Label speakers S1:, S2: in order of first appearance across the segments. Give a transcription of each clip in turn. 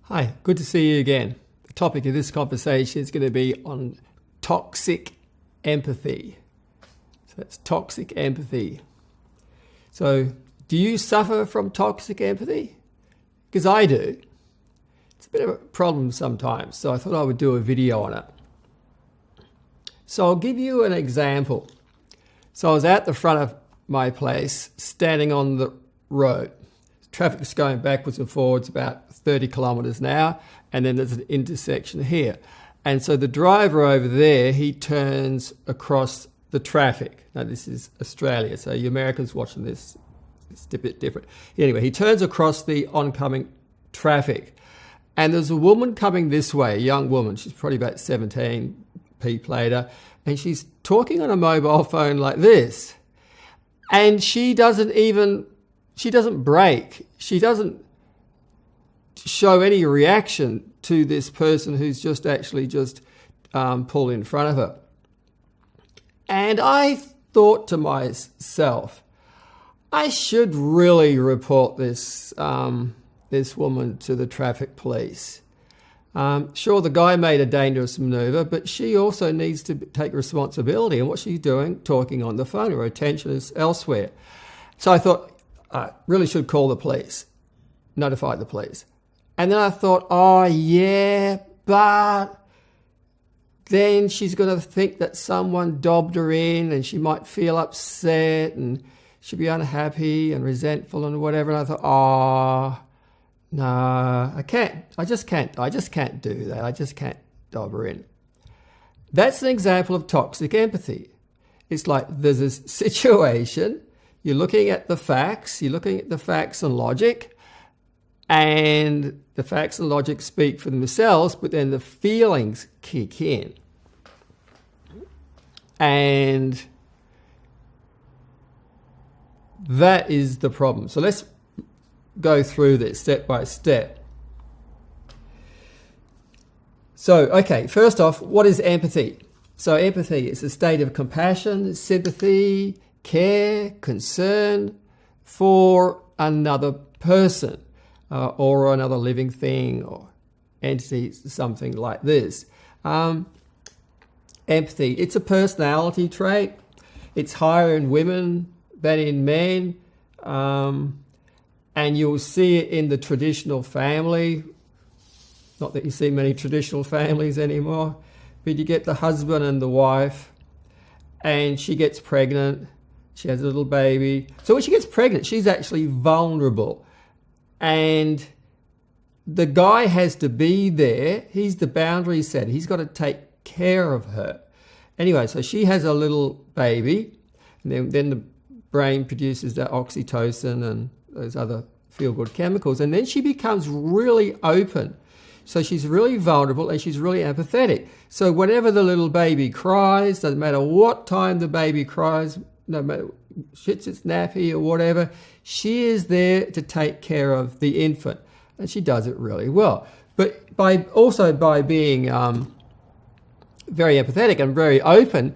S1: Hi, good to see you again. The topic of this conversation is going to be on toxic empathy. So it's toxic empathy. So do you suffer from toxic empathy? Because I do. It's a bit of a problem sometimes, so I thought I would do a video on it. So I'll give you an example. So I was at the front of my place, standing on the road. Traffic's going backwards and forwards about 30 kilometres an hour, and then there's an intersection here. And so the driver over there, he turns across the traffic. Now this is Australia, so you Americans watching this, it's a bit different. Anyway, he turns across the oncoming traffic, and there's a woman coming this way, a young woman, she's probably about 17, P plater, and she's talking on a mobile phone like this. And she doesn't break. She doesn't show any reaction to this person who's just pulled in front of her. And I thought to myself, I should really report this woman to the traffic police. Sure, the guy made a dangerous manoeuvre, but she also needs to take responsibility. And what she's doing, talking on the phone, her attention is elsewhere. So I thought, I really should call the police, notify the police. And then I thought, oh yeah, but then she's going to think that someone dobbed her in and she might feel upset and she'll be unhappy and resentful and whatever. And I thought, oh, no, I just can't do that. I just can't dob her in. That's an example of toxic empathy. It's like there's a situation, you're looking at the facts and logic, and the facts and logic speak for themselves, but then the feelings kick in. And that is the problem. So let's go through this step by step. So, okay, first off, what is empathy? So empathy is a state of compassion, sympathy, care, concern for another person or another living thing or entity, something like this. Empathy, it's a personality trait. It's higher in women than in men. And you'll see it in the traditional family. Not that you see many traditional families anymore, but you get the husband and the wife, and she gets pregnant. She has a little baby. So when she gets pregnant, she's actually vulnerable. And the guy has to be there. He's the boundary setter. He's got to take care of her. Anyway, so she has a little baby. And then the brain produces that oxytocin and those other feel-good chemicals. And then she becomes really open. So she's really vulnerable and she's really empathetic. So whenever the little baby cries, doesn't matter what time the baby cries, no matter shits its nappy or whatever, she is there to take care of the infant, and she does it really well. But by being very empathetic and very open,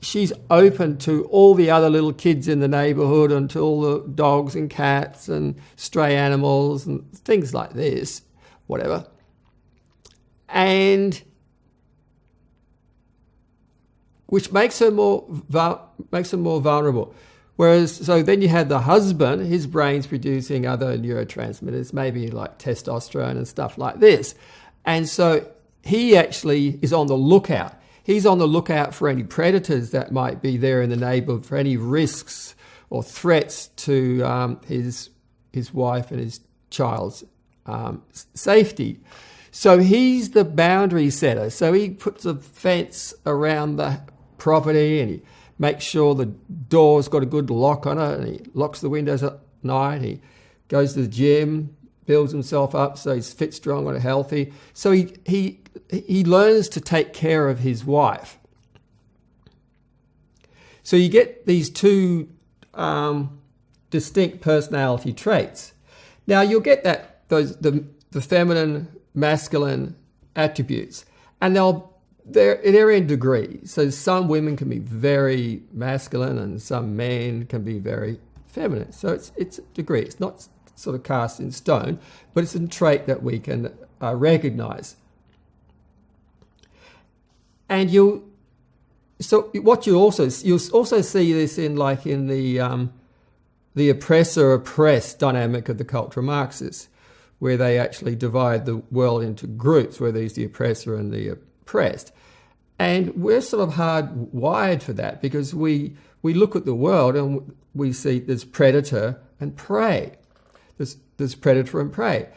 S1: she's open to all the other little kids in the neighbourhood and to all the dogs and cats and stray animals and things like this, whatever. And which makes her more vulnerable. Whereas, so then you had the husband, his brain's producing other neurotransmitters, maybe like testosterone and stuff like this. And so he actually is on the lookout. He's on the lookout for any predators that might be there in the neighbourhood, for any risks or threats to his wife and his child's safety. So he's the boundary setter. So he puts a fence around the property and he makes sure the door's got a good lock on it, and he locks the windows at night. He goes to the gym, builds himself up so he's fit, strong and healthy. So he learns to take care of his wife. So you get these two distinct personality traits. Now you'll get the feminine, masculine attributes, and they're in degrees. So some women can be very masculine and some men can be very feminine. So it's a degree. It's not sort of cast in stone, but it's a trait that we can recognize. And you'll also see this in the oppressor-oppressed dynamic of the cultural Marxists, where they actually divide the world into groups, where there's the oppressor and the oppressed. And we're sort of hardwired for that, because we look at the world and we see there's predator and prey. There's predator and prey.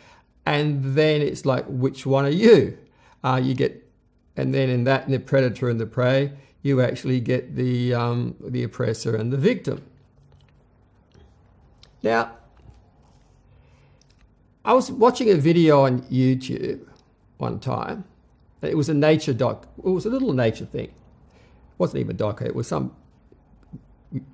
S1: And then it's like, which one are you? And then in the predator and the prey, you actually get the oppressor and the victim. Now, I was watching a video on YouTube one time. It was a nature doc. It was a little nature thing. It wasn't even doc. It was some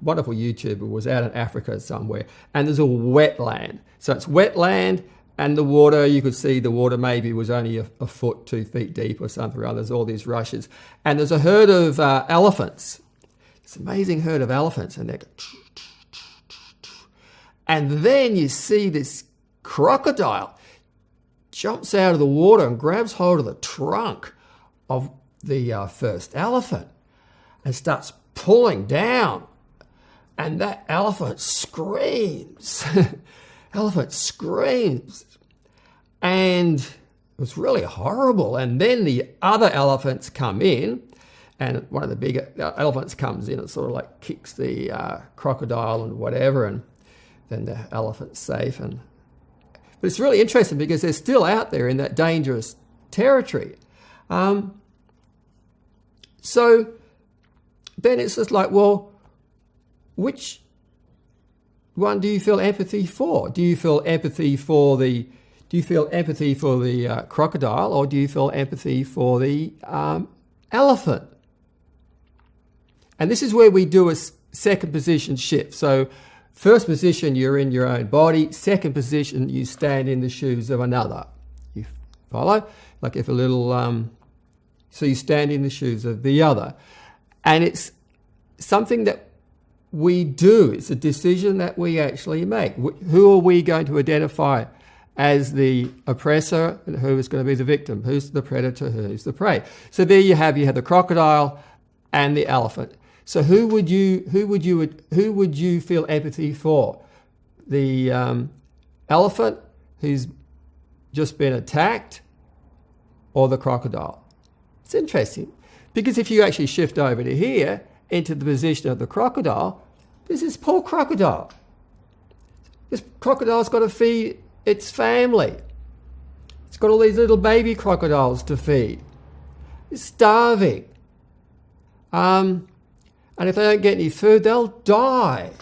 S1: wonderful YouTuber was out in Africa somewhere, and there's a wetland. So it's wetland, and the water, you could see the water maybe was only a foot, 2 feet deep or something. Or there's all these rushes. And there's a herd of elephants. It's an amazing herd of elephants. And then you see this crocodile jumps out of the water and grabs hold of the trunk of the first elephant and starts pulling down. And that elephant screams. Elephant screams. And it was really horrible. And then the other elephants come in, and one of the bigger elephants comes in and sort of like kicks the crocodile and whatever, and then the elephant's safe. But it's really interesting because they're still out there in that dangerous territory. So then it's just like, well, which one do you feel empathy for? Do you feel empathy for the crocodile, or do you feel empathy for the elephant? And this is where we do a second position shift. So first position, you're in your own body. Second position, you stand in the shoes of another. You follow? Like if a little, so you stand in the shoes of the other. And it's something that we do. It's a decision that we actually make. Who are we going to identify as the oppressor, and who is going to be the victim? Who's the predator? Who's the prey? So there you have the crocodile and the elephant. So who would you feel empathy for? The elephant who's just been attacked, or the crocodile? It's interesting, because if you actually shift over to here into the position of the crocodile, there's this poor crocodile. This crocodile's got to feed its family. It's got all these little baby crocodiles to feed. It's starving. And if they don't get any food, they'll die.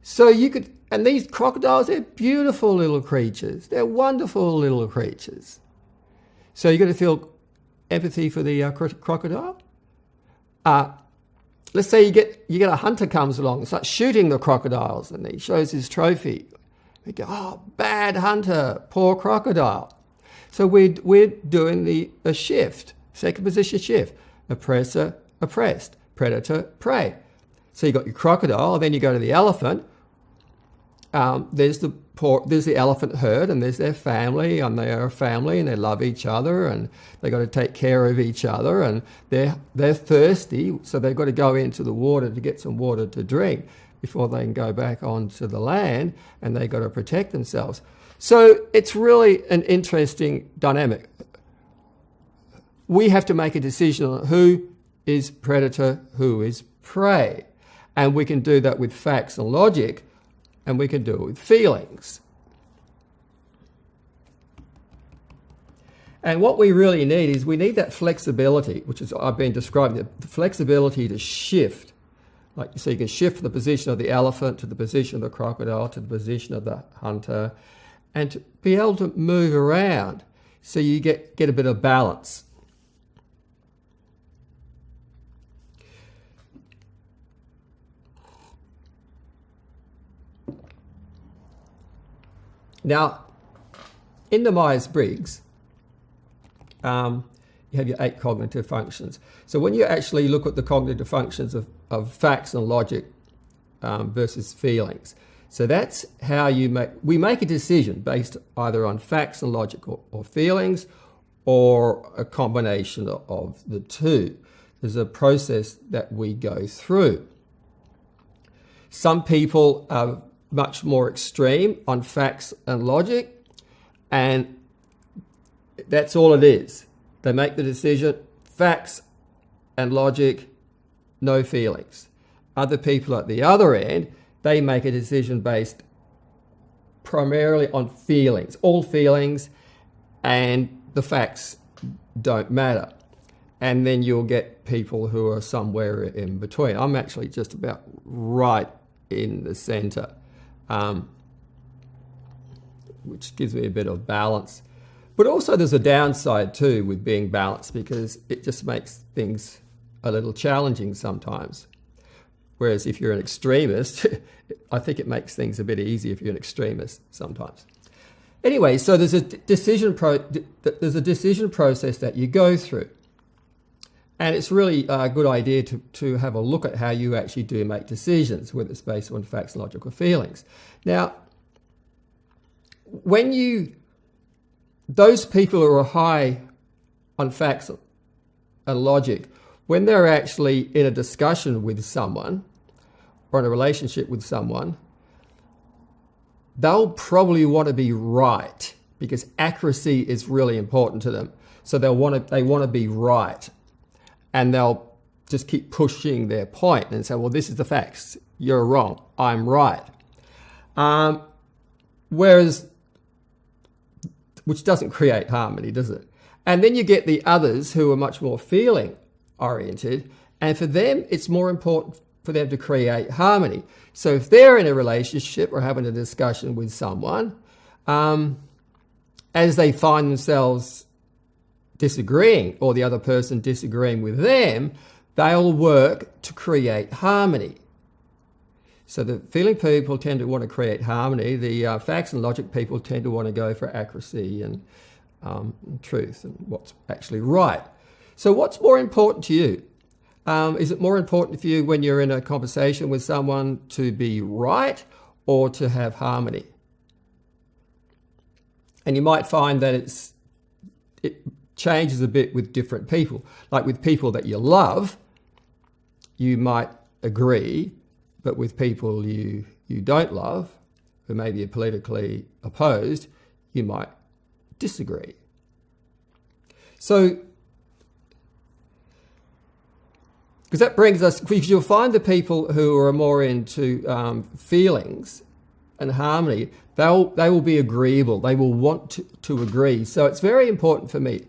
S1: So and these crocodiles, they're beautiful little creatures. They're wonderful little creatures. So you're going to feel empathy for the crocodile? Let's say you get a hunter comes along and starts shooting the crocodiles, and he shows his trophy. We go, oh, bad hunter, poor crocodile. So we're doing a shift, second position shift. Oppressor, oppressed. Predator, prey. So you got your crocodile, then you go to the elephant. There's the elephant herd, and there's their family, and they are a family, and they love each other, and they've got to take care of each other, and they're thirsty, so they've got to go into the water to get some water to drink before they can go back onto the land, and they've got to protect themselves. So it's really an interesting dynamic. We have to make a decision on who is predator, who is prey, and we can do that with facts and logic, and we can do it with feelings. And what we really need is we need that flexibility, which is I've been describing, the flexibility to shift. So you can shift from the position of the elephant to the position of the crocodile to the position of the hunter, and to be able to move around so you get a bit of balance. Now, in the Myers Briggs, you have your 8 cognitive functions. So when you actually look at the cognitive functions of facts and logic versus feelings, so that's how we make a decision based either on facts and logic or feelings, or a combination of the two. There's a process that we go through. Some people are much more extreme on facts and logic, and that's all it is. They make the decision, facts and logic, no feelings. Other people at the other end, they make a decision based primarily on feelings, all feelings, and the facts don't matter. And then you'll get people who are somewhere in between. I'm actually just about right in the center, which gives me a bit of balance. But also there's a downside too with being balanced, because it just makes things a little challenging sometimes. Whereas if you're an extremist, I think it makes things a bit easier if you're an extremist sometimes. Anyway, so there's a decision process that you go through. And it's really a good idea to have a look at how you actually do make decisions, whether it's based on facts, logic, or feelings. Now, those people who are high on facts and logic, when they're actually in a discussion with someone or in a relationship with someone, they'll probably want to be right, because accuracy is really important to them. So they want to be right, and they'll just keep pushing their point and say, well, this is the facts. You're wrong. I'm right. Which doesn't create harmony, does it? And then you get the others who are much more feeling oriented, and for them, it's more important for them to create harmony. So if they're in a relationship or having a discussion with someone, as they find themselves disagreeing, or the other person disagreeing with them, they'll work to create harmony. So the feeling people tend to want to create harmony. The facts and logic people tend to want to go for accuracy and truth and what's actually right. So what's more important to you? Is it more important for you when you're in a conversation with someone to be right or to have harmony? And you might find that it changes a bit with different people. Like with people that you love, you might agree, but with people you don't love, who maybe are politically opposed, you might disagree. So, because that brings us, because you'll find the people who are more into feelings and harmony, they will be agreeable. They will want to agree. So it's very important for me.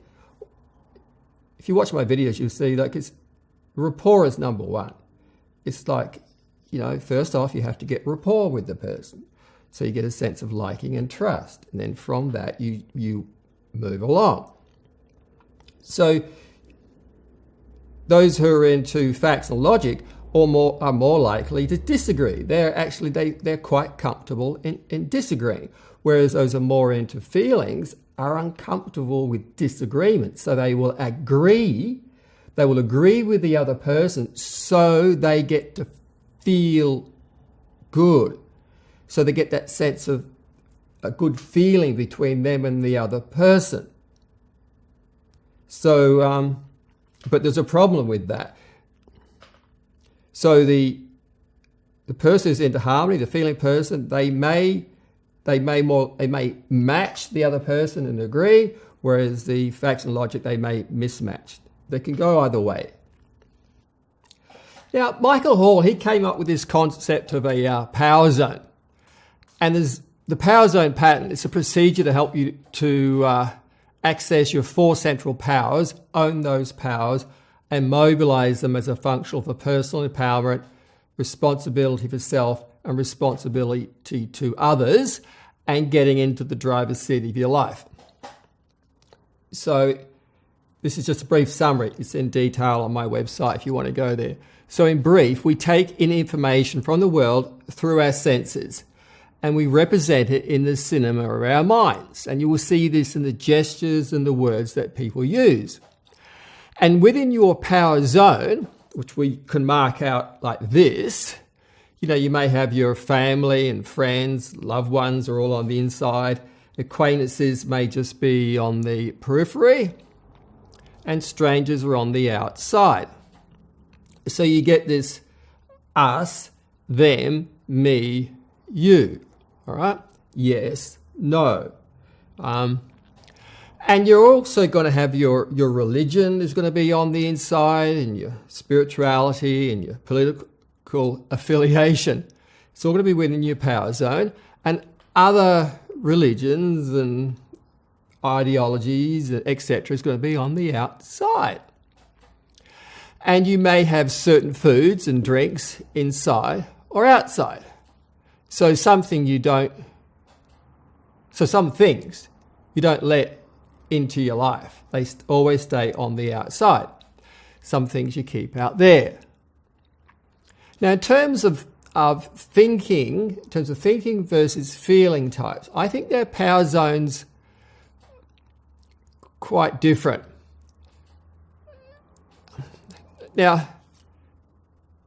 S1: If you watch my videos, you'll see like rapport is number one. It's like, first off, you have to get rapport with the person. So you get a sense of liking and trust. And then from that, you move along. So those who are into facts and logic are more likely to disagree. They're quite comfortable in disagreeing. Whereas those who are more into feelings are uncomfortable with disagreement. So they will agree with the other person so they get to feel good. So they get that sense of a good feeling between them and the other person. So, but there's a problem with that. So the person who's into harmony, the feeling person, they may match the other person and agree, whereas the facts and logic, they may mismatch. They can go either way. Now, Michael Hall, he came up with this concept of a power zone. And there's the power zone pattern. It's a procedure to help you to access your 4 central powers, own those powers, and mobilize them as a function for personal empowerment, responsibility for self, and responsibility to others, and getting into the driver's seat of your life. So this is just a brief summary. It's in detail on my website if you want to go there. So in brief, we take in information from the world through our senses, and we represent it in the cinema of our minds. And you will see this in the gestures and the words that people use. And within your power zone, which we can mark out like this, you may have your family and friends, loved ones are all on the inside. Acquaintances may just be on the periphery, and strangers are on the outside. So you get this us, them, me, you. All right? Yes, no. And you're also going to have your religion is going to be on the inside, and your spirituality and your political affiliation. It's all going to be within your power zone. And other religions and ideologies, etc., is going to be on the outside. And you may have certain foods and drinks inside or outside. So some things you don't let into your life. They always stay on the outside. Some things you keep out there. Now, in terms of thinking versus feeling types, I think their power zones quite different. Now,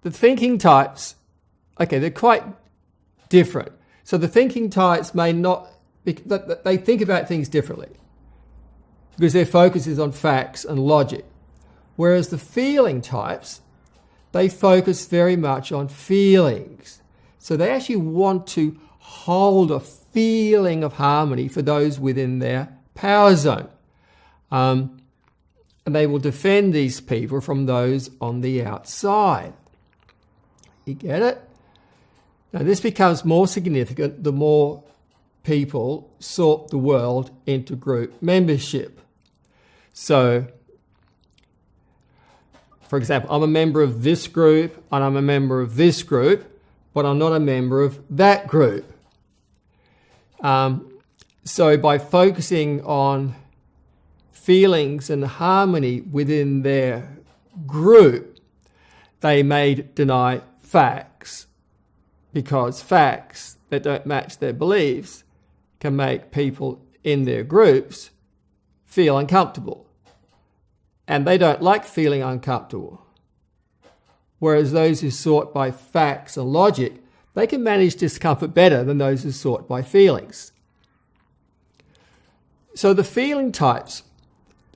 S1: the thinking types, they're quite different. So the thinking types may not, they think about things differently because their focus is on facts and logic. Whereas the feeling types, they focus very much on feelings. So they actually want to hold a feeling of harmony for those within their power zone. And they will defend these people from those on the outside. You get it? Now this becomes more significant the more people sort the world into group membership. So, for example, I'm a member of this group and I'm a member of this group, but I'm not a member of that group. So by focusing on feelings and harmony within their group, they may deny facts, because facts that don't match their beliefs can make people in their groups feel uncomfortable. And they don't like feeling uncomfortable. Whereas those who sort by facts and logic, they can manage discomfort better than those who sort by feelings. So the feeling types,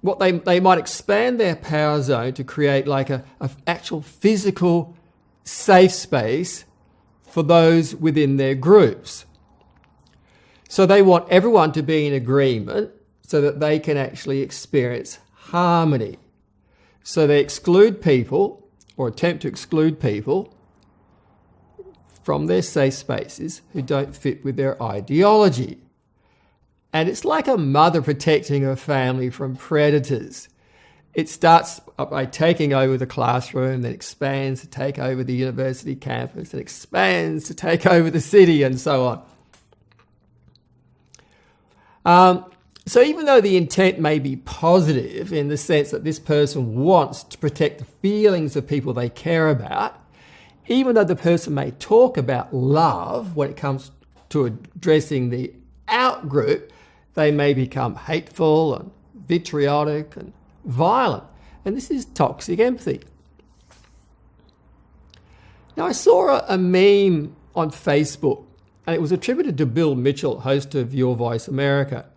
S1: what they might expand their power zone to create like a actual physical safe space for those within their groups. So they want everyone to be in agreement so that they can actually experience harmony. So they exclude people, or attempt to exclude people, from their safe spaces who don't fit with their ideology. And it's like a mother protecting her family from predators. It starts by taking over the classroom, then expands to take over the university campus, and expands to take over the city, and so on. So even though the intent may be positive in the sense that this person wants to protect the feelings of people they care about, even though the person may talk about love when it comes to addressing the out group, they may become hateful and vitriolic and violent. And this is toxic empathy. Now, I saw a meme on Facebook, and it was attributed to Bill Mitchell, host of Your Voice America.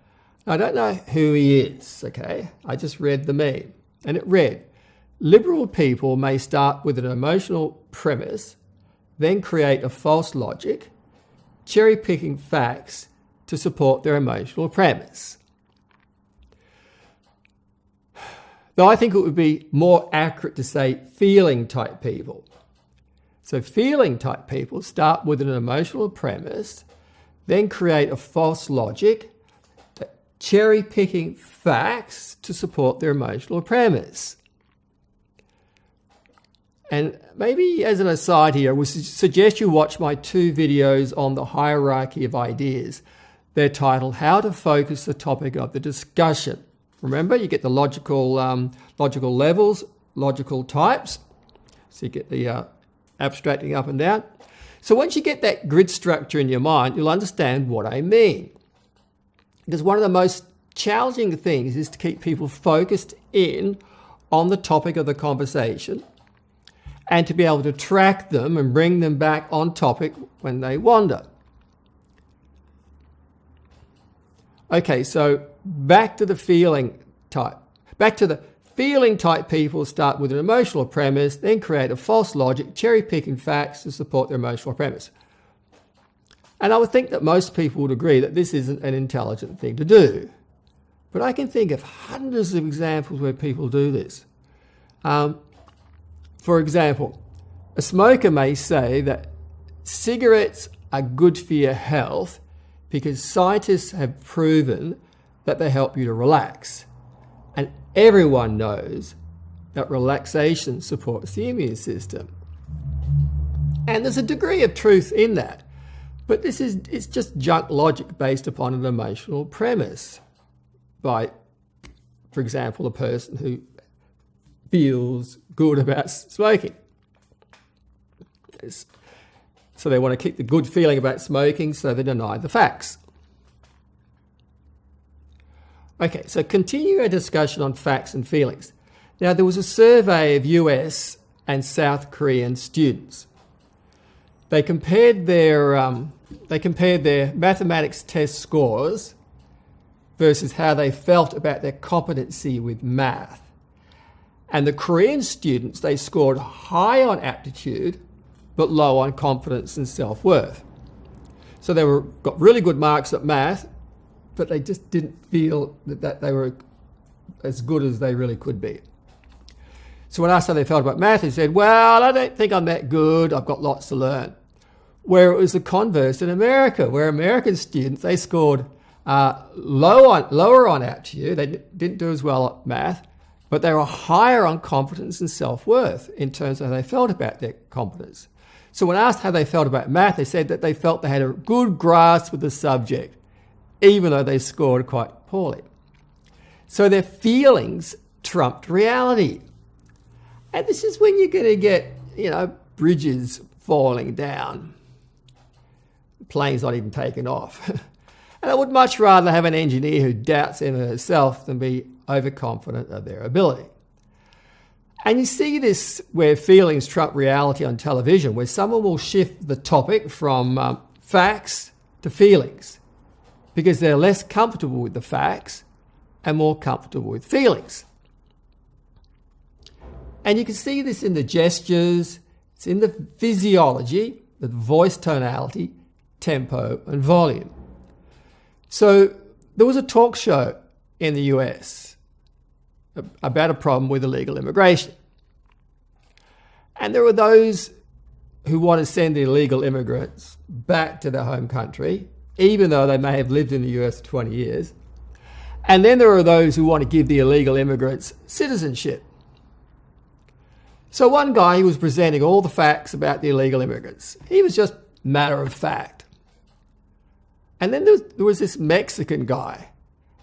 S1: Now, I don't know who he is, okay? I just read the meme, and it read, liberal people may start with an emotional premise, then create a false logic, cherry-picking facts to support their emotional premise. Though I think it would be more accurate to say feeling-type people. So feeling-type people start with an emotional premise, then create a false logic, cherry-picking facts to support their emotional premise. And maybe as an aside here, I would suggest you watch my 2 videos on the hierarchy of ideas. They're titled How to Focus the Topic of the Discussion. Remember, you get the logical levels, logical types. So you get the abstracting up and down. So once you get that grid structure in your mind, you'll understand what I mean. Because one of the most challenging things is to keep people focused in on the topic of the conversation and to be able to track them and bring them back on topic when they wander. Okay, so back to the feeling type. Back to the feeling type people start with an emotional premise, then create a false logic, cherry-picking facts to support their emotional premise. And I would think that most people would agree that this isn't an intelligent thing to do. But I can think of hundreds of examples where people do this. For example, a smoker may say that cigarettes are good for your health because scientists have proven that they help you to relax. And everyone knows that relaxation supports the immune system. And there's a degree of truth in that. But it's just junk logic based upon an emotional premise by, for example, a person who feels good about smoking. So they want to keep the good feeling about smoking, so they deny the facts. Okay, so continue our discussion on facts and feelings. Now, there was a survey of US and South Korean students. They compared their mathematics test scores versus how they felt about their competency with math. And the Korean students, they scored high on aptitude, but low on confidence and self-worth. So they got really good marks at math, but they just didn't feel that they were as good as they really could be. So when asked how they felt about math, they said, well, I don't think I'm that good, I've got lots to learn. Where it was the converse in America, where American students, they scored lower on aptitude, they didn't do as well at math, but they were higher on confidence and self-worth in terms of how they felt about their competence. So when asked how they felt about math, they said that they felt they had a good grasp of the subject, even though they scored quite poorly. So their feelings trumped reality. And this is when you're going to get, bridges falling down. Planes not even taken off. And I would much rather have an engineer who doubts him or herself than be overconfident of their ability. And you see this where feelings trump reality on television, where someone will shift the topic from facts to feelings because they're less comfortable with the facts and more comfortable with feelings. And you can see this in the gestures, it's in the physiology, the voice tonality, tempo, and volume. So there was a talk show in the US about a problem with illegal immigration. And there were those who want to send the illegal immigrants back to their home country, even though they may have lived in the US 20 years. And then there are those who want to give the illegal immigrants citizenship. So one guy, he was presenting all the facts about the illegal immigrants. He was just matter of fact. And then there was this Mexican guy.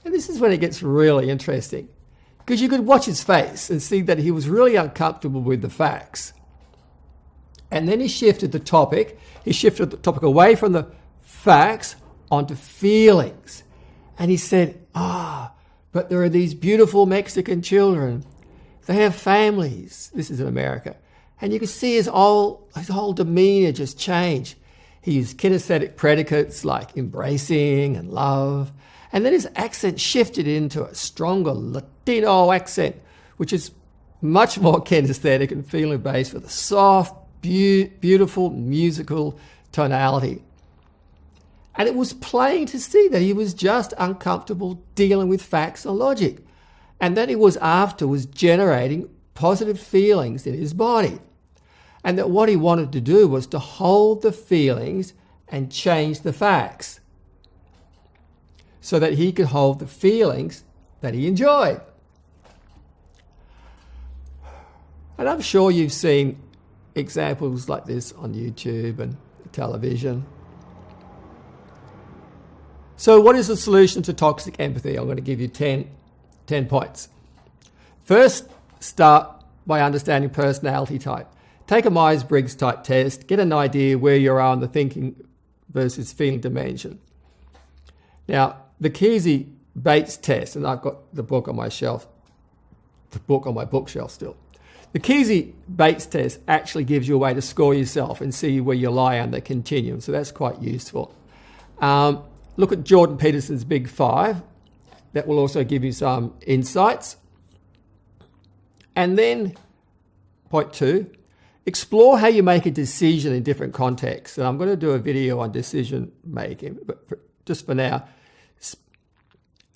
S1: And this is when it gets really interesting, because you could watch his face and see that he was really uncomfortable with the facts. And then he shifted the topic. He shifted the topic away from the facts onto feelings. And he said, but there are these beautiful Mexican children. They have families. This is in America. And you can see his whole demeanor just change. He used kinesthetic predicates like embracing and love. And then his accent shifted into a stronger Latino accent, which is much more kinesthetic and feeling-based with a soft, beautiful, musical tonality. And it was plain to see that he was just uncomfortable dealing with facts and logic, and that he was afterwards generating positive feelings in his body. And that what he wanted to do was to hold the feelings and change the facts so that he could hold the feelings that he enjoyed. And I'm sure you've seen examples like this on YouTube and television. So what is the solution to toxic empathy? I'm going to give you 10 points. First, start by understanding personality type. Take a Myers Briggs type test, get an idea where you are on the thinking versus feeling dimension. Now, the Keirsey Bates test, and I've got the book on my shelf, the book on my bookshelf still. The Keirsey Bates test actually gives you a way to score yourself and see where you lie on the continuum, so that's quite useful. Look at Jordan Peterson's Big Five. That will also give you some insights. And then, point 2, explore how you make a decision in different contexts. And I'm going to do a video on decision making, but just for now,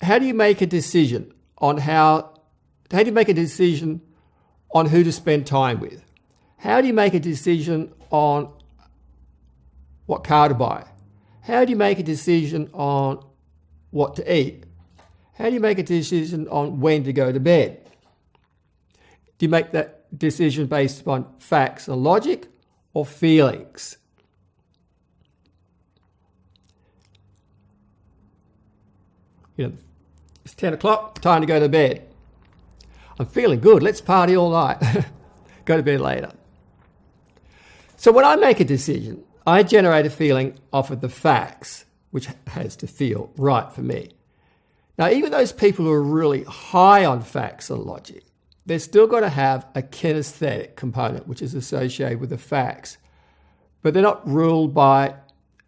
S1: how do you make a decision on how do you make a decision on who to spend time with? How do you make a decision on what car to buy? How do you make a decision on what to eat? How do you make a decision on when to go to bed? Do you make that decision based upon facts and logic or feelings? It's 10 o'clock, time to go to bed. I'm feeling good, let's party all night. Go to bed later. So when I make a decision, I generate a feeling off of the facts, which has to feel right for me. Now, even those people who are really high on facts and logic, they're still going to have a kinesthetic component, which is associated with the facts. But they're not ruled by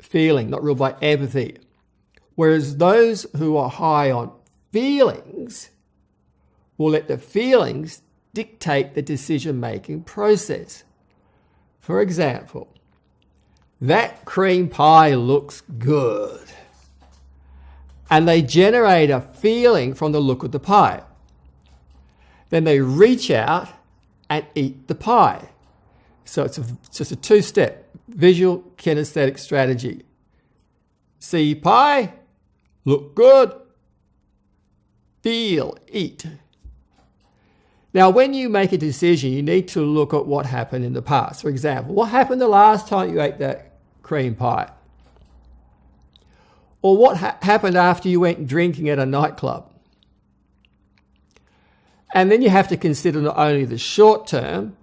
S1: feeling, not ruled by empathy. Whereas those who are high on feelings will let the feelings dictate the decision-making process. For example, that cream pie looks good. And they generate a feeling from the look of the pie. Then they reach out and eat the pie. So it's just a two-step visual kinesthetic strategy. See pie, look good, feel, eat. Now, when you make a decision, you need to look at what happened in the past. For example, what happened the last time you ate that cream pie? Or what happened after you went drinking at a nightclub? And then you have to consider not only the short-term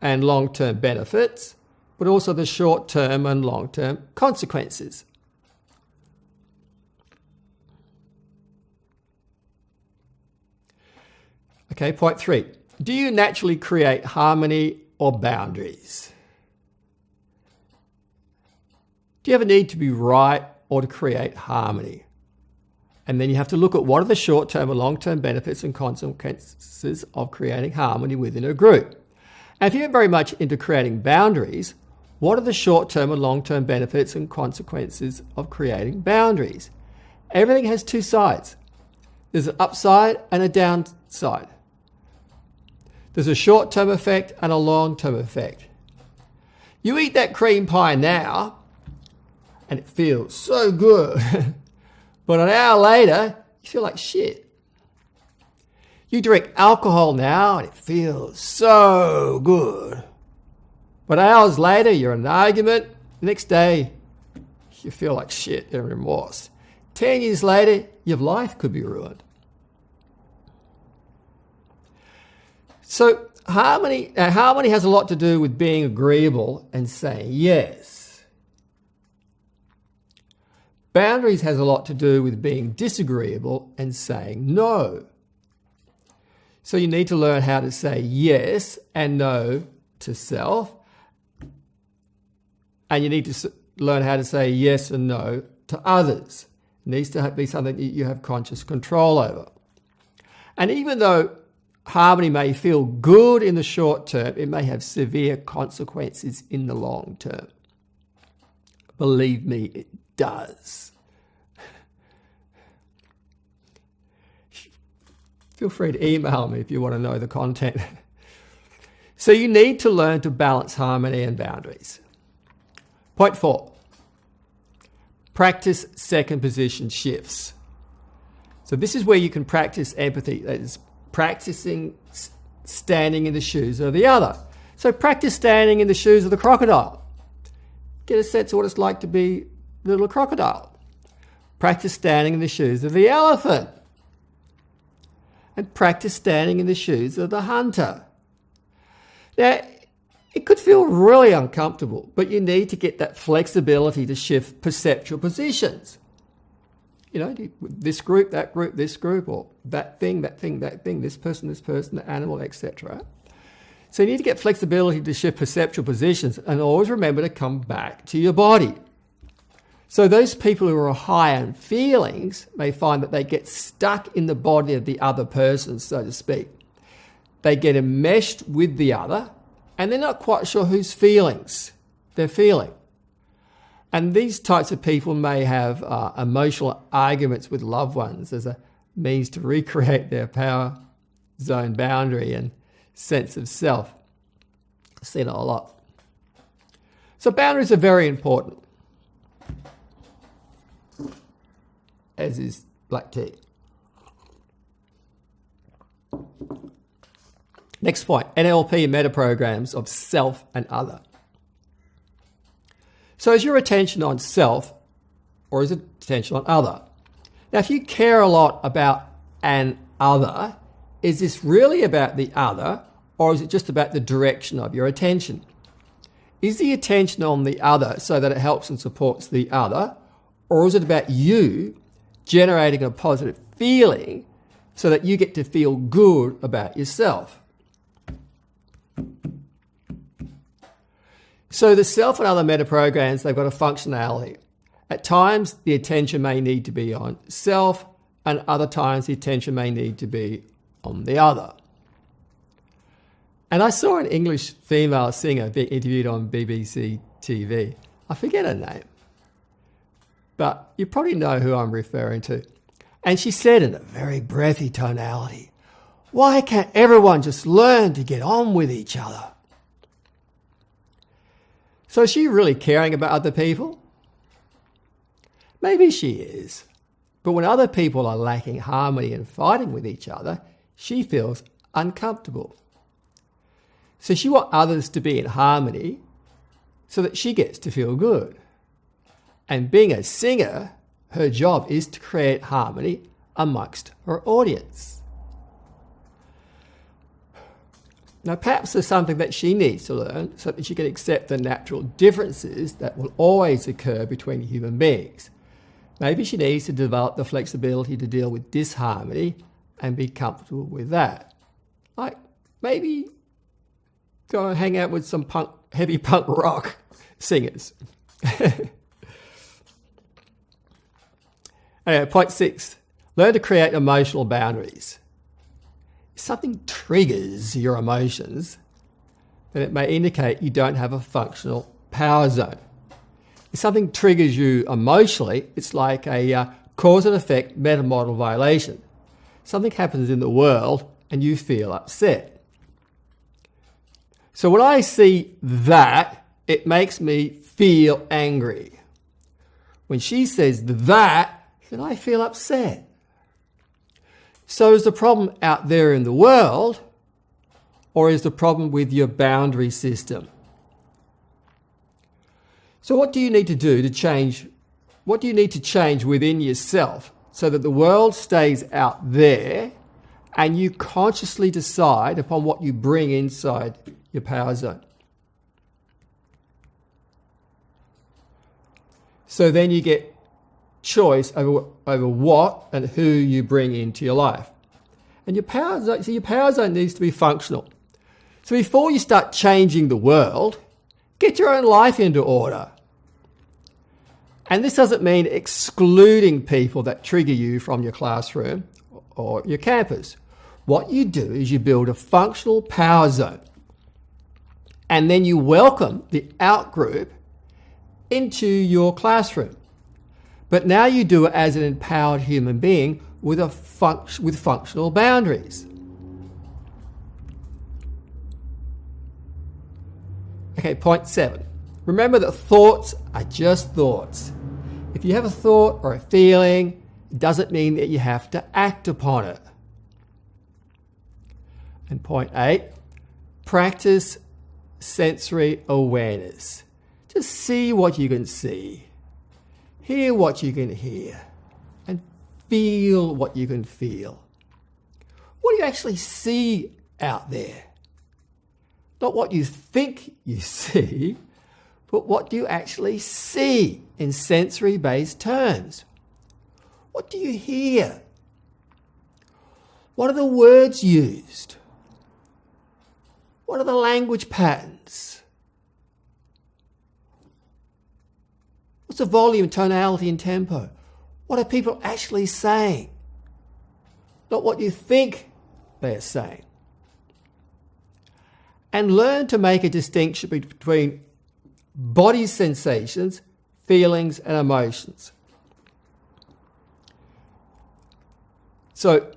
S1: and long-term benefits, but also the short-term and long-term consequences. Okay, point 3. Do you naturally create harmony or boundaries? Do you ever need to be right or to create harmony? And then you have to look at what are the short-term and long-term benefits and consequences of creating harmony within a group. And if you're very much into creating boundaries, what are the short-term and long-term benefits and consequences of creating boundaries? Everything has two sides. There's an upside and a downside. There's a short-term effect and a long-term effect. You eat that cream pie now, and it feels so good. But an hour later, you feel like shit. You drink alcohol now, and it feels so good. But hours later, you're in an argument. The next day, you feel like shit and remorse. 10 years later, your life could be ruined. So harmony has a lot to do with being agreeable and saying yes. Boundaries has a lot to do with being disagreeable and saying no. So you need to learn how to say yes and no to self. And you need to learn how to say yes and no to others. It needs to be something that you have conscious control over. And even though harmony may feel good in the short term, it may have severe consequences in the long term. Believe me, it does. Feel free to email me if you want to know the content. So you need to learn to balance harmony and boundaries. Point 4. Practice second position shifts. So this is where you can practice empathy. That is practicing standing in the shoes of the other. So practice standing in the shoes of the crocodile. Get a sense of what it's like to be the little crocodile. Practice standing in the shoes of the elephant. And practice standing in the shoes of the hunter. Now, it could feel really uncomfortable, but you need to get that flexibility to shift perceptual positions. this group, this group, or that thing, this person, the animal, etc. So you need to get flexibility to shift perceptual positions and always remember to come back to your body. So those people who are high on feelings may find that they get stuck in the body of the other person, so to speak. They get enmeshed with the other and they're not quite sure whose feelings they're feeling. And these types of people may have emotional arguments with loved ones as a means to recreate their power zone boundary and sense of self. I've seen it a lot. So boundaries are very important, as is black tea. Next point, NLP and meta programs of self and other. So is your attention on self or is it attention on other? Now, if you care a lot about an other, is this really about the other or is it just about the direction of your attention? Is the attention on the other so that it helps and supports the other, or is it about you generating a positive feeling so that you get to feel good about yourself? So the self and other meta programs, they've got a functionality. At times, the attention may need to be on self, and other times the attention may need to be on the other. And I saw an English female singer being interviewed on BBC TV. I forget her name, but you probably know who I'm referring to. And she said in a very breathy tonality, "Why can't everyone just learn to get on with each other?" So is she really caring about other people? Maybe she is. But when other people are lacking harmony and fighting with each other, she feels uncomfortable. So she wants others to be in harmony so that she gets to feel good. And being a singer, her job is to create harmony amongst her audience. Now, perhaps there's something that she needs to learn so that she can accept the natural differences that will always occur between human beings. Maybe she needs to develop the flexibility to deal with disharmony and be comfortable with that. Like maybe go and hang out with some heavy punk rock singers. Anyway, point 6, learn to create emotional boundaries. If something triggers your emotions, then it may indicate you don't have a functional power zone. If something triggers you emotionally, it's like a cause and effect meta model violation. Something happens in the world and you feel upset. So when I see that, it makes me feel angry. When she says that, then I feel upset. So is the problem out there in the world, or is the problem with your boundary system? So what do you need to do to change? What do you need to change within yourself so that the world stays out there and you consciously decide upon what you bring inside your power zone? So then you get choice over what and who you bring into your life. And your power zone needs to be functional. So before you start changing the world, get your own life into order. And this doesn't mean excluding people that trigger you from your classroom or your campus. What you do is you build a functional power zone. And then you welcome the out-group into your classroom. But now you do it as an empowered human being with functional boundaries. Okay, point 7. Remember that thoughts are just thoughts. If you have a thought or a feeling, it doesn't mean that you have to act upon it. And point 8, practice sensory awareness. Just see what you can see. Hear what you can hear, and feel what you can feel. What do you actually see out there? Not what you think you see, but what do you actually see in sensory-based terms? What do you hear? What are the words used? What are the language patterns? What's the volume, tonality, and tempo? What are people actually saying? Not what you think they're saying. And learn to make a distinction between body sensations, feelings, and emotions. So,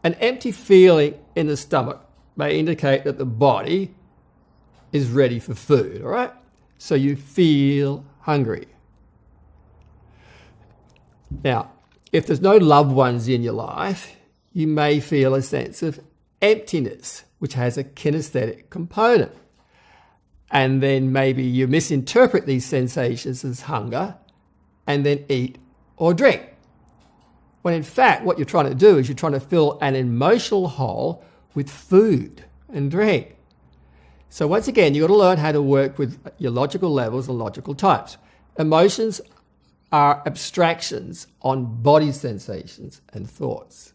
S1: an empty feeling in the stomach may indicate that the body is ready for food, all right? So you feel hungry. Now, if there's no loved ones in your life, you may feel a sense of emptiness, which has a kinesthetic component. And then maybe you misinterpret these sensations as hunger and then eat or drink. When in fact, what you're trying to do is you're trying to fill an emotional hole with food and drink. So once again, you've got to learn how to work with your logical levels and logical types. Emotions are abstractions on body sensations and thoughts.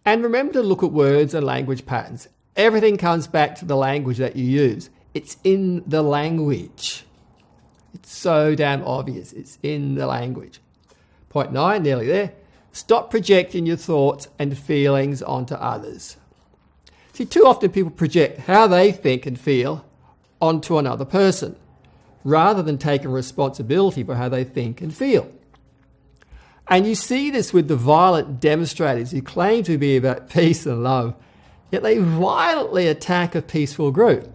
S1: And remember to look at words and language patterns. Everything comes back to the language that you use. It's in the language. It's so damn obvious. It's in the language. Point 9, nearly there. Stop projecting your thoughts and feelings onto others. See, too often people project how they think and feel onto another person, rather than taking responsibility for how they think and feel. And you see this with the violent demonstrators who claim to be about peace and love, yet they violently attack a peaceful group.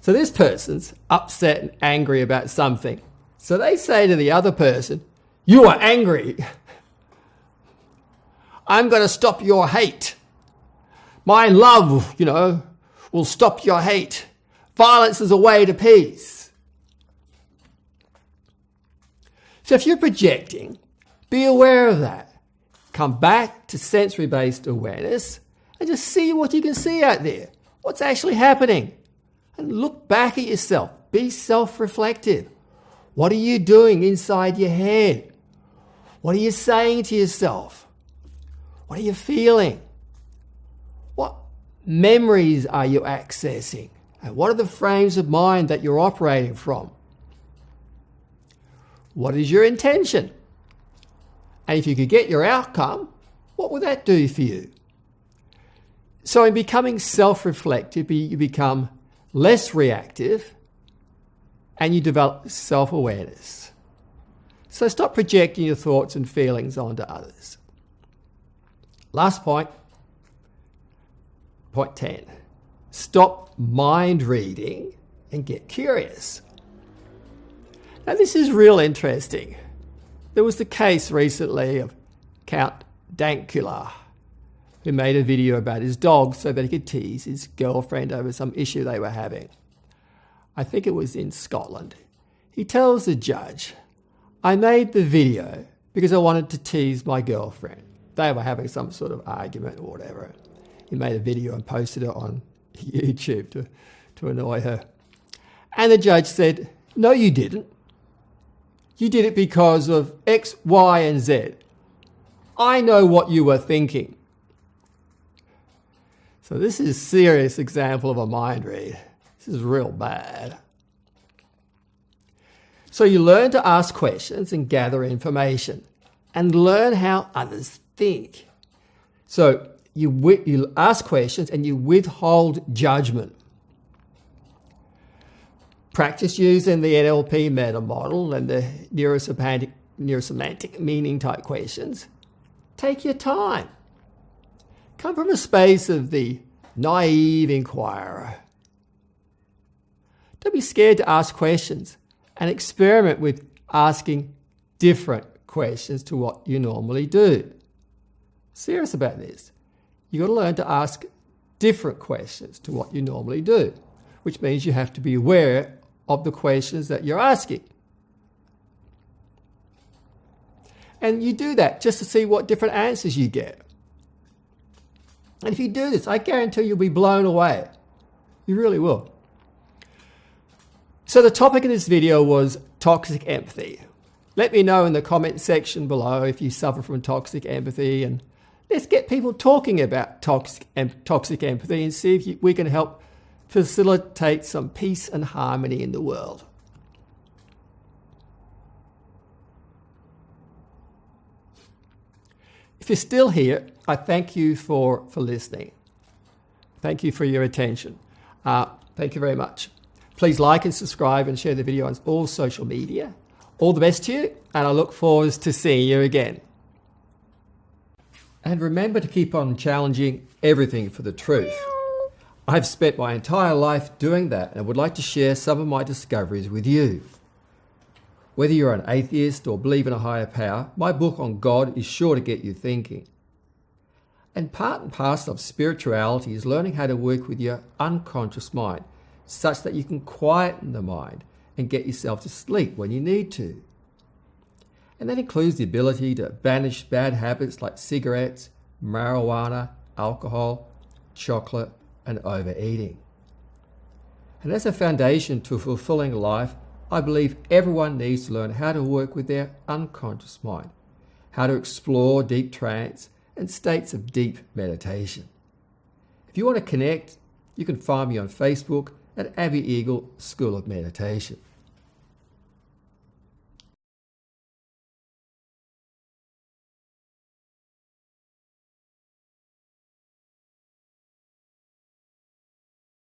S1: So this person's upset and angry about something. So they say to the other person, "You are angry. I'm going to stop your hate. My love, will stop your hate. Violence is a way to peace." So if you're projecting, be aware of that. Come back to sensory-based awareness and just see what you can see out there. What's actually happening? And look back at yourself. Be self-reflective. What are you doing inside your head? What are you saying to yourself? What are you feeling? What memories are you accessing? And what are the frames of mind that you're operating from? What is your intention? And if you could get your outcome, what would that do for you? So in becoming self-reflective, you become less reactive and you develop self-awareness. So stop projecting your thoughts and feelings onto others. Last point, point 10. Stop mind reading and get curious. Now this is real interesting. There was the case recently of Count Dankula, who made a video about his dog so that he could tease his girlfriend over some issue they were having. I think it was in Scotland. He tells the judge, "I made the video because I wanted to tease my girlfriend." They were having some sort of argument or whatever. He made a video and posted it on YouTube to annoy her. And the judge said, "No, you didn't. You did it because of X, Y, and Z. I know what you were thinking." So this is a serious example of a mind read. This is real bad. So you learn to ask questions and gather information and learn how others think. So you ask questions and you withhold judgment. Practice using the NLP meta model and the neurosemantic meaning type questions. Take your time. Come from a space of the naive inquirer. Don't be scared to ask questions and experiment with asking different questions to what you normally do. Serious about this. You've got to learn to ask different questions to what you normally do, which means you have to be aware of the questions that you're asking. And you do that just to see what different answers you get. And if you do this, I guarantee you'll be blown away. You really will. So the topic of this video was toxic empathy. Let me know in the comment section below if you suffer from toxic empathy, and let's get people talking about toxic empathy and see if we can help facilitate some peace and harmony in the world. If you're still here, I thank you for listening. Thank you for your attention. Thank you very much. Please like and subscribe and share the video on all social media. All the best to you, and I look forward to seeing you again. And remember to keep on challenging everything for the truth. I've spent my entire life doing that and would like to share some of my discoveries with you. Whether you're an atheist or believe in a higher power, my book on God is sure to get you thinking. And part and parcel of spirituality is learning how to work with your unconscious mind, such that you can quieten the mind and get yourself to sleep when you need to. And that includes the ability to banish bad habits like cigarettes, marijuana, alcohol, chocolate, and overeating. And as a foundation to a fulfilling life, I believe everyone needs to learn how to work with their unconscious mind, how to explore deep trance and states of deep meditation. If you want to connect, you can find me on Facebook at Abbey Eagle School of Meditation.